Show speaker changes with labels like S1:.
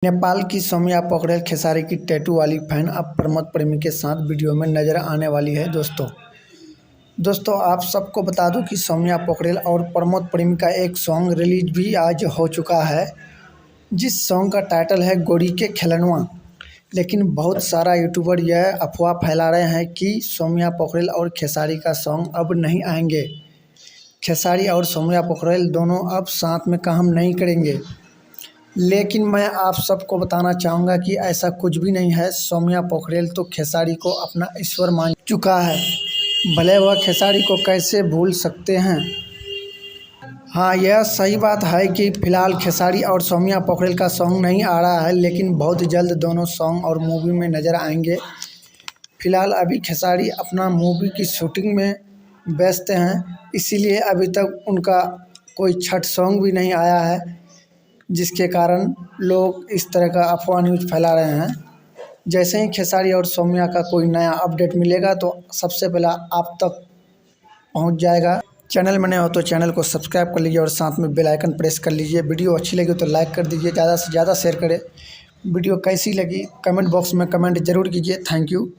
S1: नेपाल की सौम्या पोखरेल खेसारी की टैटू वाली फैन अब प्रमोद प्रेमी के साथ वीडियो में नजर आने वाली है। दोस्तों आप सबको बता दूं कि सौम्या पोखरेल और प्रमोद प्रेमी का एक सॉन्ग रिलीज भी आज हो चुका है, जिस सॉन्ग का टाइटल है गोरी के खिलनवा। लेकिन बहुत सारा यूट्यूबर यह अफवाह फैला रहे हैं कि सौम्या पोखरेल और खेसारी का सॉन्ग अब नहीं आएंगे। खेसारी और सौम्या पोखरेल दोनों अब साथ में काम नहीं करेंगे। लेकिन मैं आप सबको बताना चाहूँगा कि ऐसा कुछ भी नहीं है। सौम्या पोखरेल तो खेसारी को अपना ईश्वर मान चुका है, भले वह खेसारी को कैसे भूल सकते हैं। हाँ, यह सही बात है कि फ़िलहाल खेसारी और सौम्या पोखरेल का सॉन्ग नहीं आ रहा है, लेकिन बहुत जल्द दोनों सॉन्ग और मूवी में नज़र आएंगे। फ़िलहाल अभी खेसारी अपना मूवी की शूटिंग में व्यस्त हैं, इसीलिए अभी तक उनका कोई छठ सॉन्ग भी नहीं आया है, जिसके कारण लोग इस तरह का अफवाह न्यूज़ फैला रहे हैं। जैसे ही खेसारी और सौम्या का कोई नया अपडेट मिलेगा तो सबसे पहला आप तक पहुंच जाएगा। चैनल में नए हो तो चैनल को सब्सक्राइब कर लीजिए और साथ में बेल आइकन प्रेस कर लीजिए। वीडियो अच्छी लगी तो लाइक कर दीजिए, ज़्यादा से ज़्यादा शेयर करें। वीडियो कैसी लगी कमेंट बॉक्स में कमेंट ज़रूर कीजिए। Thank you.